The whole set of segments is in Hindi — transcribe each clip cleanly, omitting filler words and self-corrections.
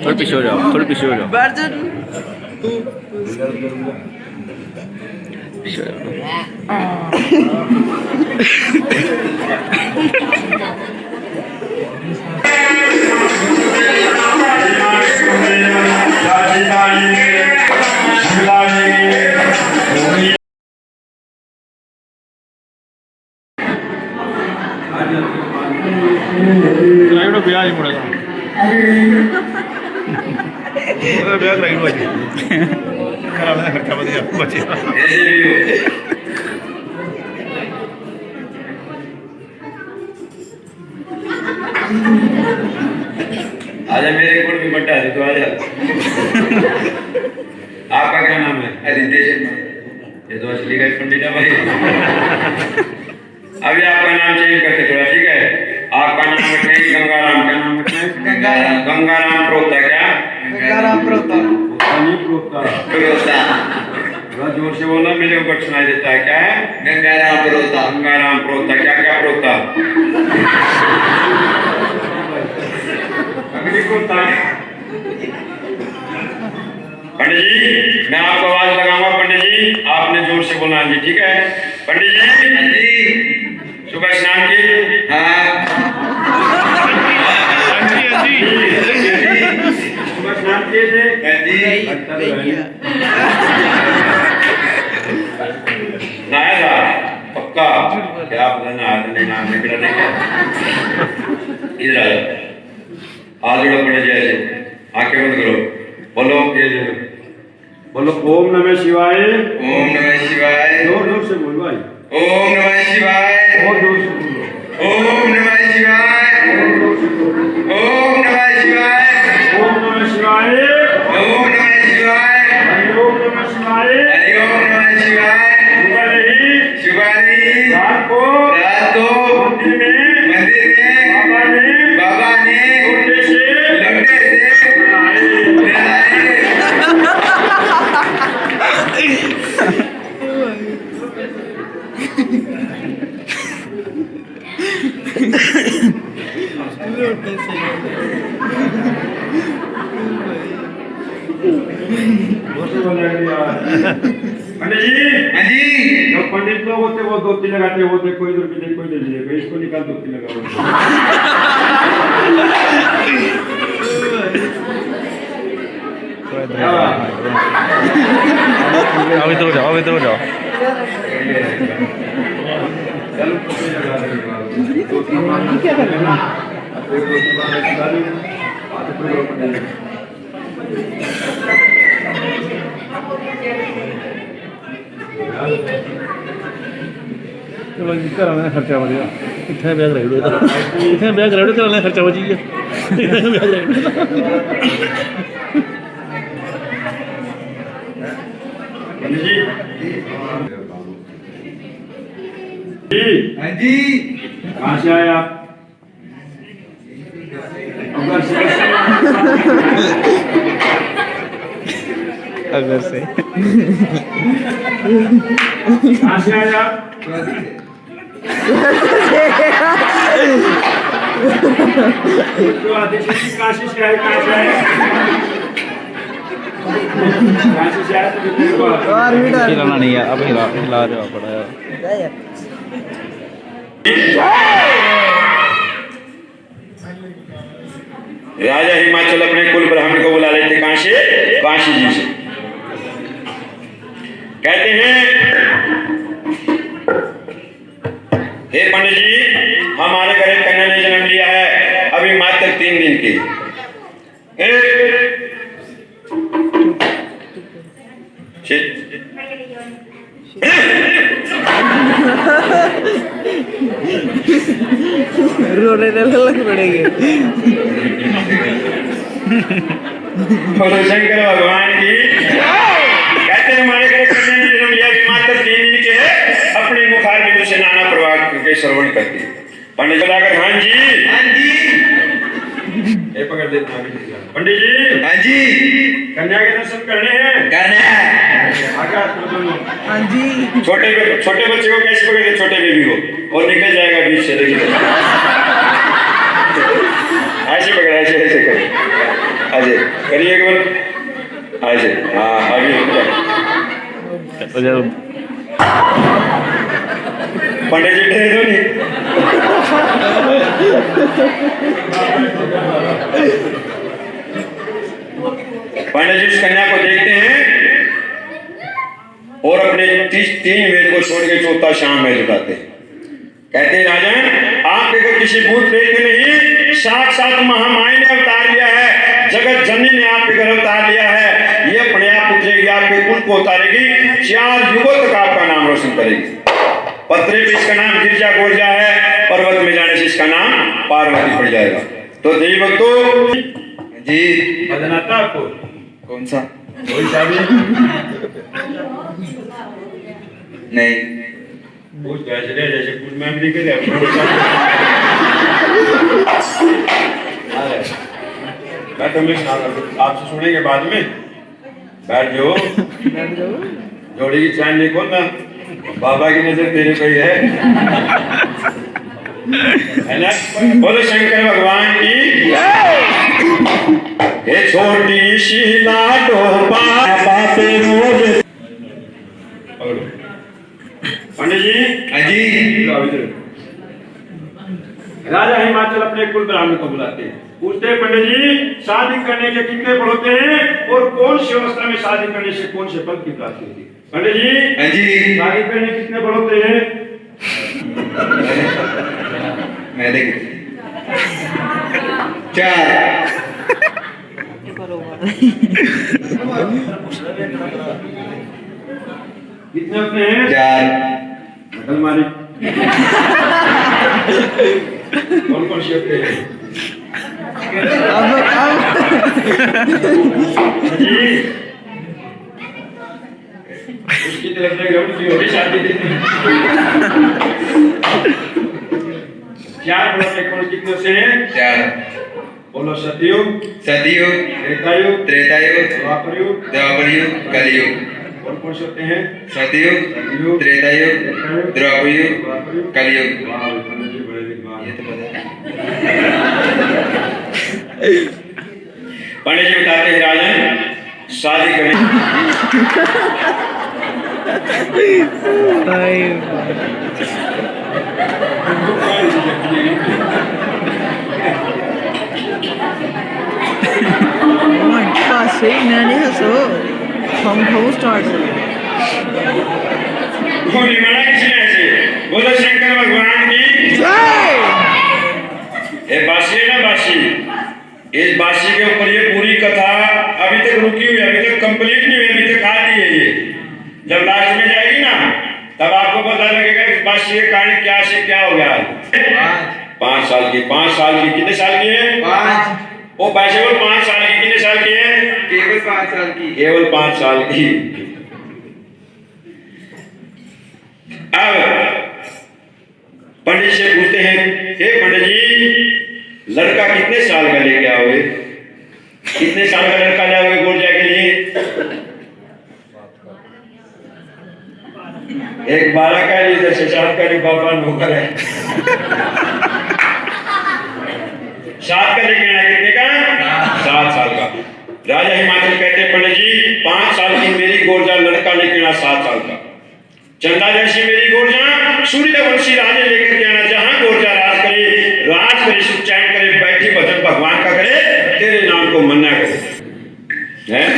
थोड़ी पीछे हो जाओ, थोड़ी पीछे हो जाओ, पीछे हो जाओ। ब्याह ही मुड़ेगा ब्याह कराई खराब खर्चा बढ़िया बचे। आजा मेरे कोल भी बट्टा है तो आजा। आपका क्या नाम है? रितेश। ये तो असली का पंडित है भाई। अभी आपका नाम चेंज करके थोड़ा, ठीक है? आपका नाम रखना है गंगाराम। क्या नाम रखना है? गंगाराम। गंगाराम प्रोता। क्या? गंगाराम प्रोता। प्रोता। थोड़ा जोर से बोलना, मेरे ऊपर सुनाई देता है। क्या है? गंगाराम प्रोता। गंगाराम प्रोता। क्या क्या प्रोता? अगली प्रोता। पंडित जी, मैं आपको आवाज लगाऊंगा। पंडित जी, आपने जोर से बोलना है जी, ठीक है? पंडित जी, सुबह स्नान किए? हाँ। सुबह स्नान किए थे? नहाया था? पक्का? क्या आप नहा निकला नहीं क्या? इधर आ जाओ, हाथ जोड़ो पंडित जी ऐसे, आंखें बंद करो, बोलो ये बोलो ओम नमः शिवाय। ओम नमः शिवाय। जोर जोर से बोल भाई। ओम नमः शिवाय। और जोर से बोलो। ओम नमः शिवाय। ओम नमः शिवाय। ओम नमः शिवाय। ओम नमः शिवाय। हरि ओम नमः शिवाय। हरि ओम नमः शिवाय। शुभारी रात को मंदिर में बाबा ने लोटे से पंडित जी। हाँ जी। जब पंडित लोग होते वो धोती लगाते वो देखो इधर भी देखो इधर भी देखो, इसको निकाल धोती लगाओ। इधर हो जाओ, इधर हो जाओ। क्या कर रहे चलो घर खर्चा बढ़िया। इतने बैग रख दो, इतने बैग रख दो, खर्चा बची गया। जी कहाँ से आए आप? अगर से कहाँ से आए आप? तो आदित्य काशी से आए, कहाँ से आए? काशी से आए तो हिलाना नहीं है, अब हिला रहे हो पड़ा। राजा हिमाचल अपने कुल ब्राह्मण को बुला लेते। काशी काशी जी से कहते हैं, हे पंडित जी, हमारे घर एक कन्या ने जन्म लिया है, अभी मात्र 3 दिन की। रोने लग पड़ेंगे। शंकर भगवान की। कहते हैं हमारे घर कन्या ने जन्म लिया, मात्र 3 दिन के है, अपने मुखार बिंदु से नाना प्रवाह के श्रवण करती। पंडित बुलाकर, हाँ जी। ये पकड़ लेना पंडित जी। हाँ जी कन्या के दर्शन करने हैं। करना है। आगे हाथ करो दोनों। हाँ जी। छोटे बच्चे को कैसे पकड़ते, छोटे बेबी को, और निकल जाएगा बीच से, देखिए ऐसे पकड़, ऐसे कर, ऐसे करिए एक बार, ऐसे, हाँ अभी पंडित जी ठहरे दो नहीं। पंडित जी उस कन्या को देखते हैं और अपने 3 वेद को छोड़ के चौथा शाम में जुटाते हैं। कहते हैं राजन, आपके घर किसी भूत प्रेत ने नहीं, साक्षात महामाई ने अवतार लिया है, जगत जननी ने आपके घर अवतार लिया है। ये अपने आप उतरेगी, आपके कुल को उतारेगी, 4 युगों तक आपका नाम रोशन करेगी। पत्रे पे इसका नाम गिरजा गोरजा है, पर्वत में जाने से इसका नाम पार्वती पड़ जाएगा। तो देवी भक्तों जी भजन आता आपको? कौन सा? कोई चाबी नहीं। पूछ जैसे पूछ में नहीं करे बैठो, मैं आपसे सुनेंगे बाद में। बैठ जाओ, जोड़ी की चैन नहीं खोलना, बाबा की नजर तेरे पे ही है ना? बोलो शंकर भगवान की। ये छोटी सी लाडो बाते मोरे। पंडित जी। हाँ जी राजा हिमाचल अपने कुल ब्राह्मण को बुलाते हैं, पूछते हैं पंडित जी शादी करने के कितने फल होते हैं और कौन सी अवस्था में शादी करने से कौन से फल की प्राप्ति होती है? पंडित जी। हाँ जी शादी करने के कितने फल होते हैं? मैं देख 4। कितने होते हैं? 4। अलमारी कौन कौन से होते हैं? जी उसकी तरफ से गलती होगी शादी की। 4 बोलो कौन कितने से हैं? 4। बोलो सतयुग, सतयुग, त्रेतायुग, त्रेतायुग, द्वापरयुग, द्वापरयुग, कलयुग। और कौन से होते हैं? सतयुग, त्रेतायुग, द्वापरयुग, कलयुग। वाह पंडित जी बड़े विद्वान। ये तो पता है। पंडित जी बताते हैं राजन शादी करें। गोली मारा किसने ऐसे? बोलो शंकर भगवान की। ये बासी है ना, बासी, इस बासी के ऊपर ये पूरी कथा अभी तक रुकी हुई है, अभी तक कंप्लीट नहीं हुई, अभी तक आती है। ये जब लास्ट में जाएगी ना तब आपको पता लगेगा कि बासी के कारण क्या से क्या हो गया। 5 साल की, 5 साल की, कितने साल की है? 5। वो पैसे वो 5 साल की, कितने साल की है? केवल 5 साल की। केवल 5 साल की। अब पंडित से पूछते हैं, हे पंडित जी लड़का कितने साल का लेके आओगे? कितने साल का लड़का ले आओगे गोरजा के लिए? एक 12 का, इधर से 7 का, बाबा नौकर है। 7 का लेके आना, कितने का? 7 साल का। राजा हिमाचल कहते हैं पंडित जी 5 साल की मेरी गोरजा लड़का लेके आना, 7 साल का। चंदा जैसी मेरी गोरजा, सूर्यवंशी राजे लेकर के आना, जहां गोरजा राज करे, सुख चैन करे, बैठी भजन भगवान का करे, तेरे नाम को मन्ना करे। हैं?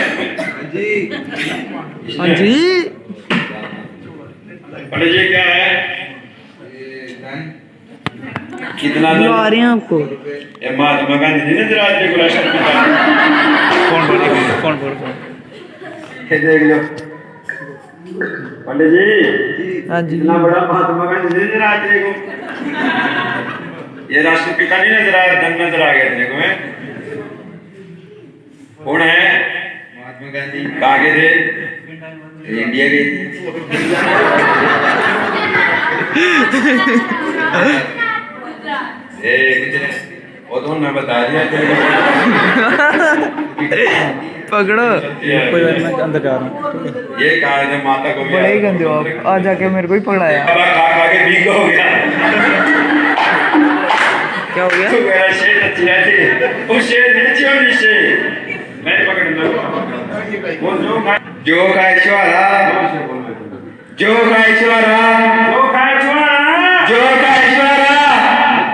हाँ जी। पंडित जी क्या है? कितना बुला रहे हैं आपको। ये महात्मा गांधी जी ने राष्ट्र को राष्ट्रपिता। कौन ये देख लो पंडित जी, हाँ जी। इतना बड़ा महात्मा गांधी जी ने राष्ट्र को, ये राष्ट्रपिता नहीं नजर आया, धन नजर आ गया तेरे को। है कौन है? महात्मा गांधी। कहाँ के थे? इंडिया गई थी। वो तो उन्होंने बता दिया पकड़ो। कोई बात नहीं, मैं अंदर जा रहा हूँ। ये कहा है माता को भी बड़े ही गंदे हो आप, आज जाके मेरे को ही पकड़ाया। खा खा के भीग हो गया। क्या हो गया? तो मेरा शेर अच्छी रहती है, वो शेर नीचे और नीचे मैं पकड़ लूँ। वो जो का ईश्वरा जो का ईश्वरा जो खाए छुआ जो का ईश्वरा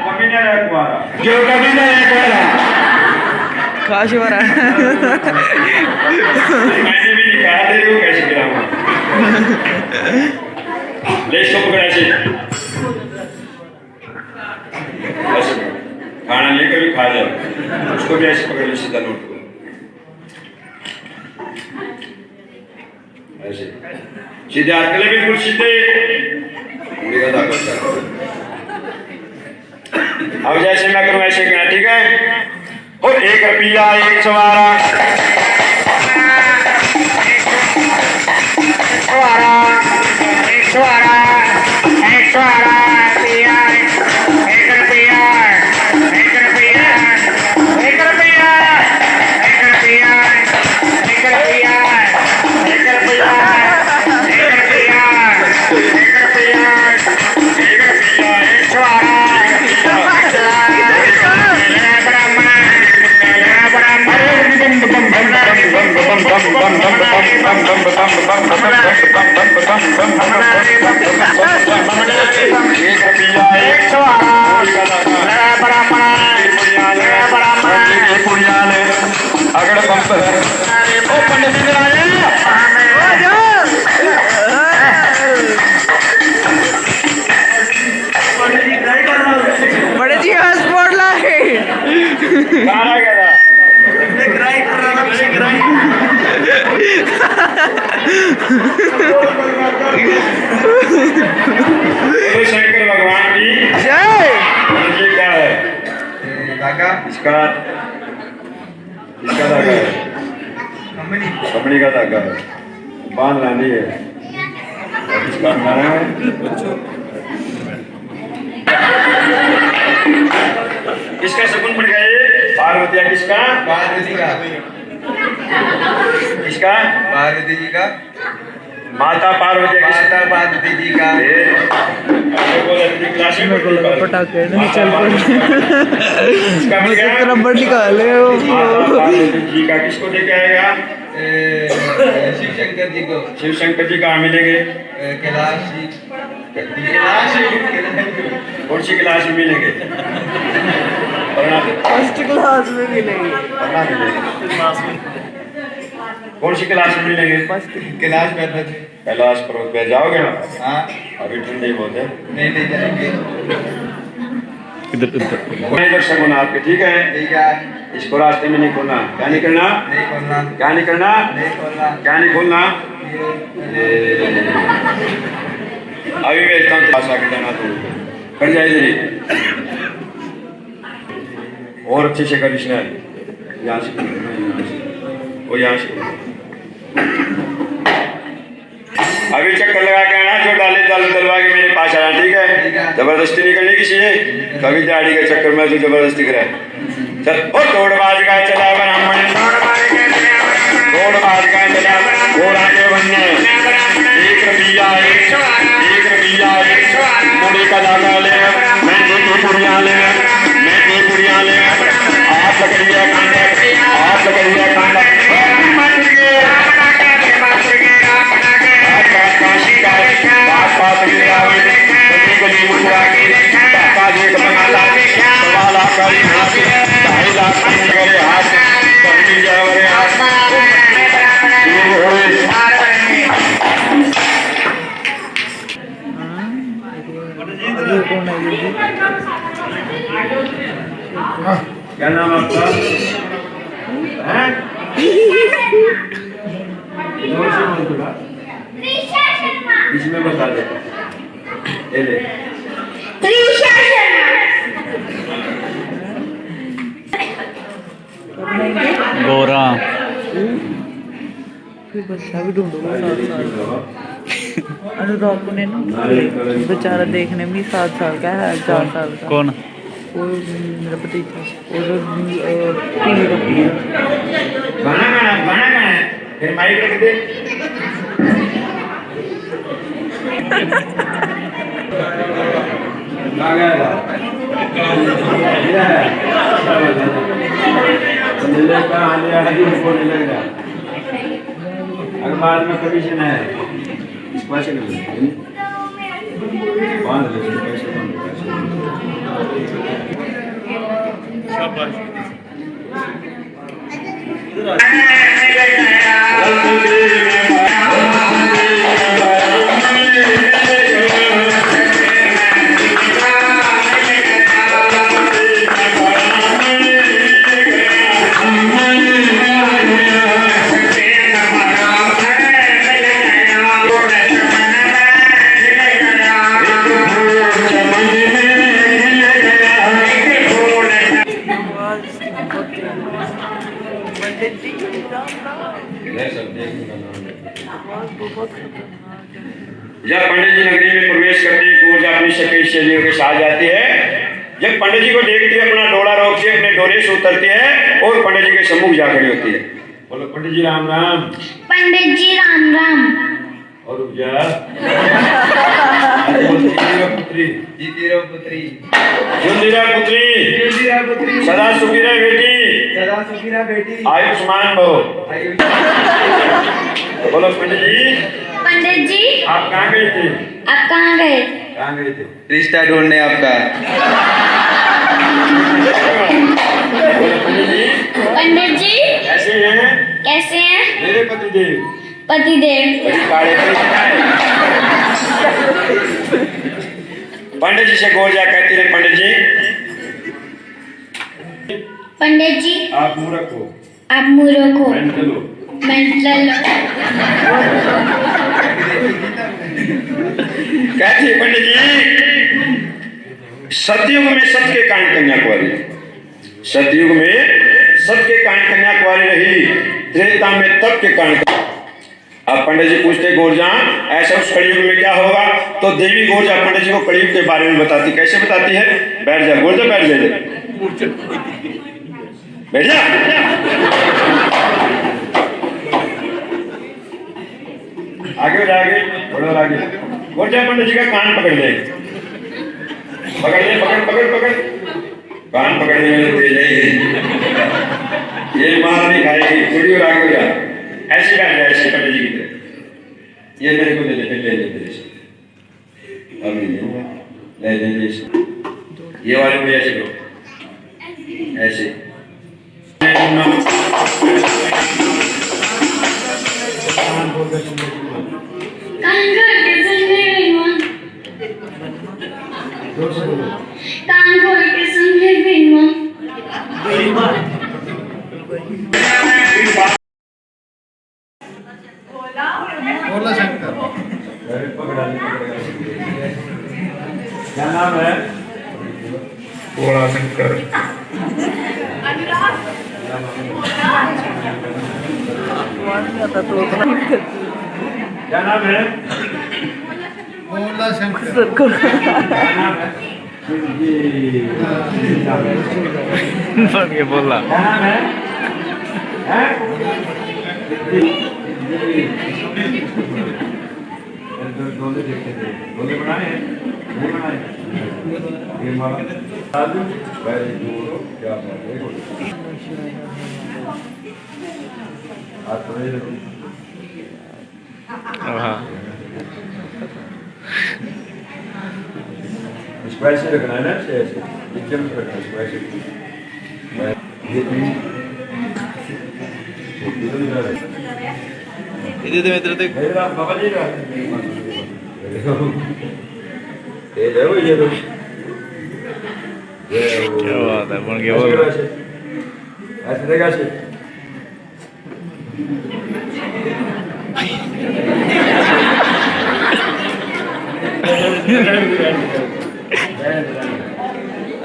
कभी न रह कुआरा जो कभी न रखवारा काश वाला। मैंने भी निकाल दे वो कैसे गिराऊंगा। ले इसको पकड़ ऐसे ऐसे खाना लेकर भी खा जाओ, उसको भी ऐसे पकड़ लो सीधा नोट को ऐसे सीधे हाथ के लिए बिल्कुल सीधे उंगली का दाग करता है। अब जैसे मैं करूं ऐसे करना, ठीक है? और एक रुपया एक सवारा अगर पंप है ओ पंडित जी बड़े जी हॉस्पिटल लाए। शंकर भगवान की जय। ये क्या है? धागा इसका धागा है, कंपनी का धागा है, बांध लानी है। और इसका नाम है किसका शगुन पड़ गया? ये पार्वती किसका? पार्वती का किसका? पार्वती जी का माता पार्वती माता पार्वती जी का पटाखे नहीं चल पड़े। इसका पड़ गया? रबड़ निकाले हो। माता पार्वती जी का किसको देके आएगा? शिव शंकर जी को शिव शंकर जी कहाँ मिलेंगे? कैलाश जी कौन सी क्लास में मिलेंगे? फर्स्ट क्लास में मिलेंगे। कौन सी क्लास में मिलेंगे? कैलाश पर्वत कैलाश पर्वत पे जाओगे ना? हाँ अभी ठंडी बहुत है। नहीं ले जाएंगे इधर इधर इधर शगुन आपके, ठीक है? ठीक है इसको रास्ते में नहीं खोलना। क्या नहीं करना? नहीं खोलना क्या नहीं करना? नहीं खोलना क्या नहीं खोलना? अभी भेजता हूँ क्लास आके जाना तो कर जाए इधर ही। और अच्छे से कर इसने यहाँ से वो यहाँ से अभी चक्कर लगा के आना, जो डाले दलवा के मेरे पास आना, ठीक है? जबरदस्ती नहीं करनी किसी ने, कभी दाढ़ी के चक्कर में जो जबरदस्ती करे। चल ओ तोड़बाज का चला ब्राह्मण तोड़बाज का चला घोड़ा के बनने एक रुपया मुड़ी का धागा ले, मैं दो पुड़िया ले, मैं दो पुड़िया ले, आप लकड़िया कांडा, आप लकड़िया कांडा क्या नाम आपका है? इसमें बता दे ये ले गोरा फिर बच्चा भी ढूंढूंगा 7 साल का। अनुराग ने ना बेचारा देखने में 7 साल का है, 4 साल का। कौन? वो मेरा पति था और टीवी का गाना गाना गाना गाना फिर माइक रख दे आ गया अगर बाद में कभी से है पैसे बांध ले पैसे जब पंडित जी नगरी में प्रवेश करते ही गोरजा अपनी सखी सहेलियों के साथ जाती है। जब पंडित जी को देखती है अपना डोला रोकती है, अपने डोले से उतरती है और पंडित जी के सम्मुख जा खड़ी होती है। बोलो पंडित जी राम राम। पंडित जी राम राम। और रुक जा पुत्री जीतीरो पुत्री जुंदीरा पुत्री जीतीरा पुत्री सदा सुखी रहे बेटी सदा सुखी रह बेटी आयुष्मान भव। बोलो पंडित जी। पंडित जी आप कहाँ गए थे? आप कहाँ गए? कहाँ गए थे? रिश्ता ढूंढने आपका। पंडित जी कैसे हैं? कैसे हैं? मेरे पतिदेव पतिदेव पंडित जी से गोरजा कहती रहे पंडित जी। पंडित जी आप मूर्ख हो, आप मूर्ख हो, मेंटल हो। मेंटल कहती है पंडित जी सतयुग में सत्य के कारण कन्याकुमारी, सतयुग में सत्य के कारण कन्याकुमारी रही, त्रेता में तप के कारण। अब पंडित जी पूछते गोरजा ऐसा उस कलयुग में क्या होगा? तो देवी गोरजा पंडित जी को कलयुग के बारे में बताती। कैसे बताती है? बैठ जा गोरजा, बैठ जा, बैठ जा। आगे बढ़, आगे बढ़ो, आगे। गोरजा पंडित जी का कान पकड़ ले, पकड़ ले, पकड़ पकड़ पकड़, कान पकड़ने में तेज है ये मार नहीं खाएगी। थोड़ी और आगे हो जा, ऐसे बैठ जाए, ऐसे पंडित जी की तरह। ये मेरे को दे दे, ले ले मेरे से, अब नहीं दूंगा, ले ले ले इसे। ये वाले मुझे ऐसे करो, ऐसे। कान खोल के सुन ले विनवान, कान खोल के सुन ले विनवान। बोला शंकर। क्या नाम है? भोला शंकर। आता तो उतना क्या नाम है? बोला शंकर। सर को क्या नाम है? बन के बोला क्या नाम है? हैं? डोले देखते थे, डोले बनाए हैं? नहीं बनाए? ये माला वेरी गुड, क्या बात है। हाथ पकड़े रखो। हाँ इसको ऐसे रखना है ना, ऐसे ऐसे एकदम से रखना है इसको ऐसे। ये इधर देख बाबा जी का तेज है वो, ये तो क्या बात है, बन के बोल ऐसे ऐसे देगा ऐसे।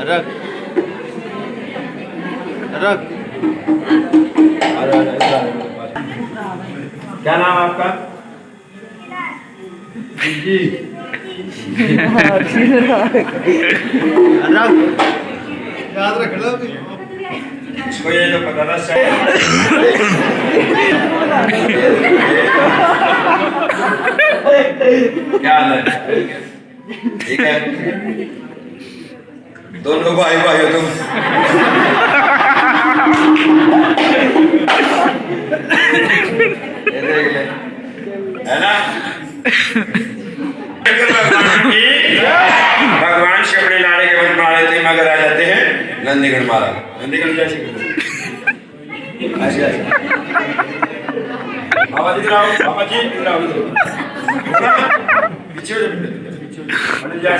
रख रख। क्या नाम आपका? जी रख याद रखना भी इसको ये तो पता था शायद। क्या हाल है? ठीक है, दोनों भाई भाई हो तुम। ये देख ले, है ना? भगवान से अपने लाड़े के बन मारे थे मगर आ जाते हैं नंदीगढ़ मारा। नंदीगढ़ कैसे ऐसे बाबा जी इधर आओ, बाबा जी इधर आओ, पीछे हो जाओ, पीछे हो जाओ, अरे जा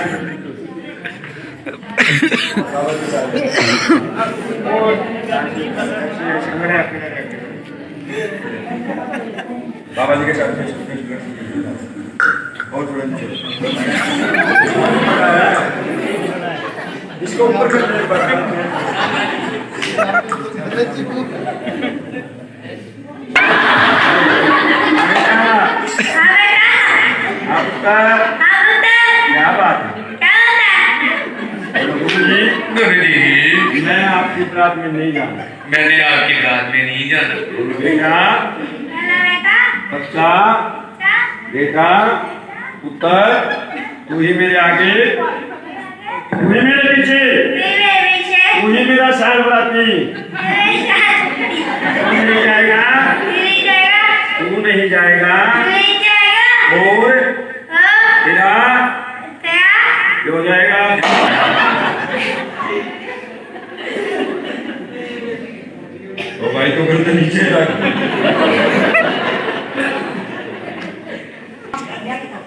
बाबा जी के साथ और थोड़ा नीचे इसको ऊपर करने आपका क्या बात है? मैं आपकी बात में नहीं जाना। मैंने आपकी बात में नहीं जाना। बेटा, बच्चा, बेटा, पुत्र, तू ही मेरे आगे, तू ही मेरे पीछे, तू ही मेरा साल बराती। तू नहीं जाएगा, तू नहीं जाएगा, और तेरा क्यों जाएगा? ओ भाई तो गर्दन नीचे रख।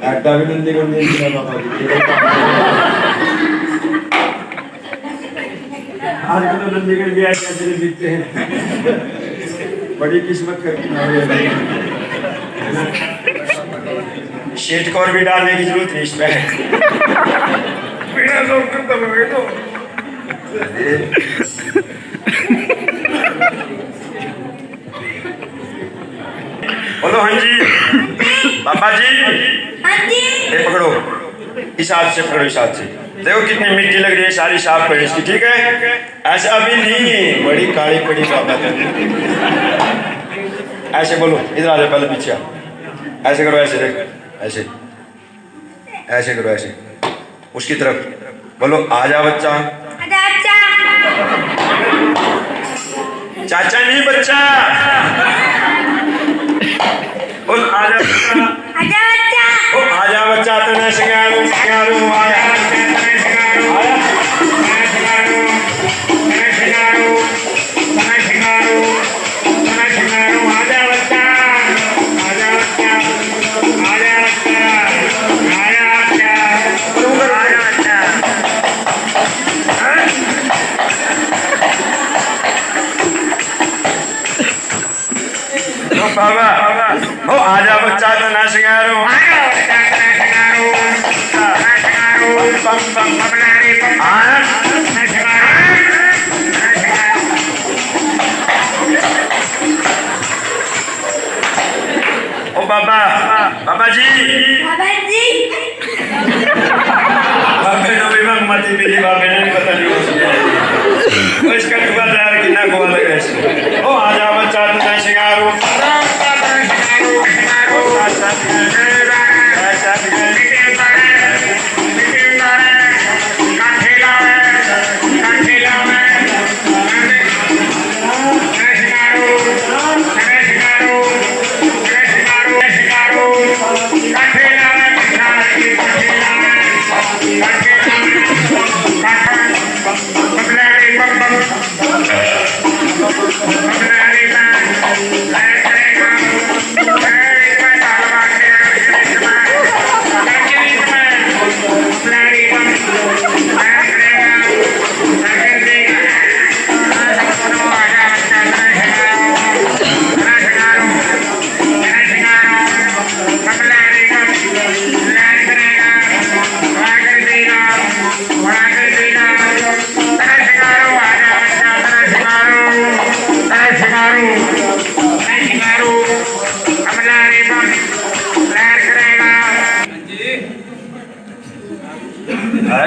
आटा भी नंदी को नहीं दिया बाबा जी। आज तो नंदी को भी आए कैसे दिखते हैं। बड़ी किस्मत करके ना शेट को और भी डालने की जरूरत नहीं इसमें। बिना लोग करता मैं तो बोलो हाँ जी बाबा जी। ये पकड़ो, इस हाथ से पकड़ो, इस हाथ से। देखो कितनी मिट्टी लग रही है, सारी साफ पड़ी इसकी, ठीक है? ऐसा अभी नहीं, बड़ी काली पड़ी बाबा। ऐसे बोलो, इधर आ जाओ, पहले पीछे आ। ऐसे करो, ऐसे देख, ऐसे ऐसे करो, ऐसे उसकी तरफ बोलो, आजा बच्चा। चाचा नहीं बच्चा, बोल आजा बच्चा। ओ आजा बच्चा, तो मैं सिंगारू सिंगारू आया, आया आजा बच्चा, आजा बच्चा, आजा बच्चा, आजा बच्चा, आजा बच्चा। बाबा ओ आजा बच्चा, तो ना सिंगारू, आजा बच्चा, ना सिंगारू, ना सिंगारू, बम बम बमलारी बम, आजा ना सिंगारू, ना सिंगारू। ओ बाबा, बाबा जी, बाबे तो भी मती बिली बाबे ने पता नहीं उसको, इसका दुकान यार कितना गोवा लग रहा है। ओ आजा बच्चा, तो ना सिंगारू,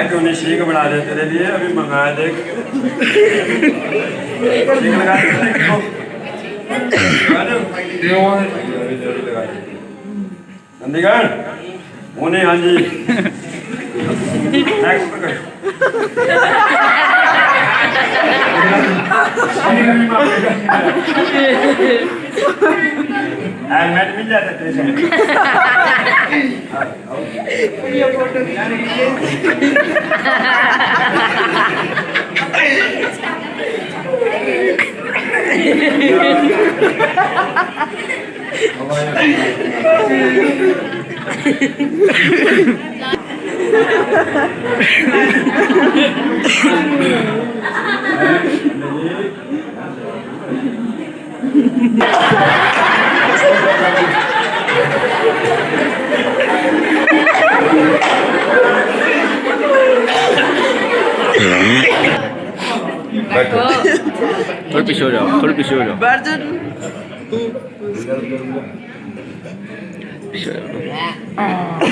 भाई क्यों नहीं शीख बना दे तेरे लिए अभी मंगाया देख शीख लगा दे चंडीगढ़ मोने हाँ जी नेक्स्ट पकड़ हेलमेट मिल जाता तेरे थोड़ी पीछे हो जाओ, थोड़ी पीछे हो जाओ। पीछे हो जाओ।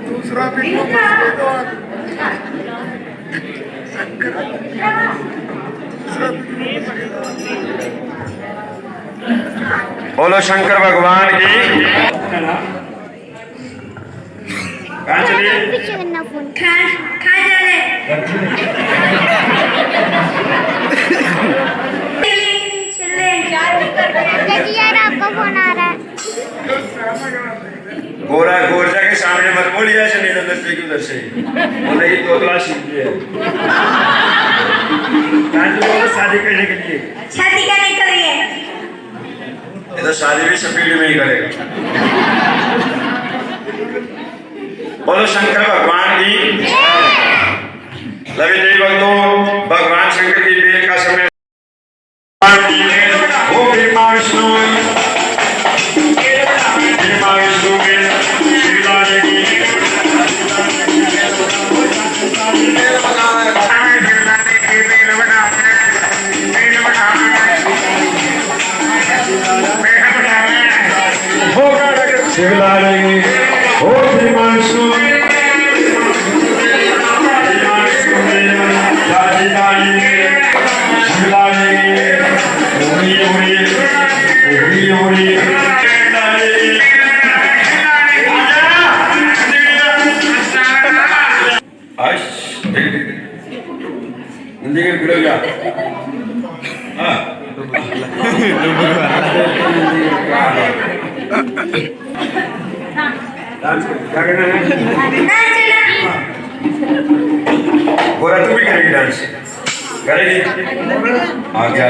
दूसरा बिल्कुल मुझे तो बोलो शंकर भगवान की कहाँ चलिए खा खा जा रहे चले यार आपका फोन आ रहा है। गोरा गोरजा के सामने मत बोलिए ऐसे नहीं उधर से उधर से बोले ये तो क्लास सीखी है शादी करने के लिए शादी करने के लिए ये तो शादी भी स्पीड में ही करेगा बोलो शंकर भगवान की सभी देवी भक्तों भगवान शंकर की बेल का समय ओ कृपा विष्णु कृपा विष्णु के श्रीलाल की शिवलाल ओ श्रीमांशु क्या करना है गोरा तू भी करेगी डांस करेगी आगे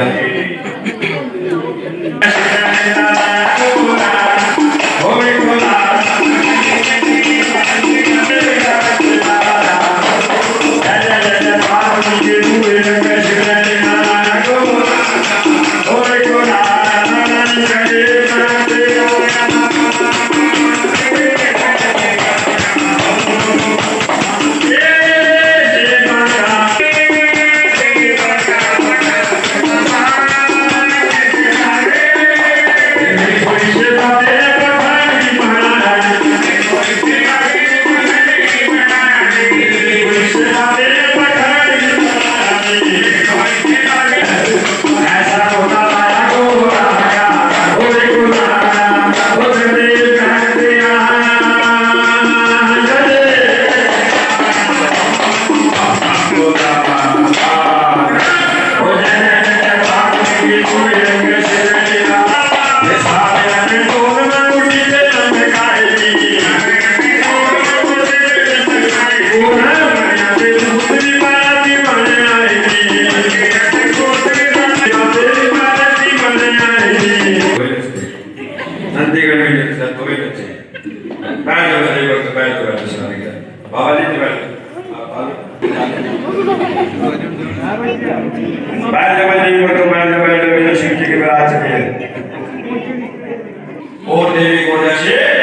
और देवी को जैसे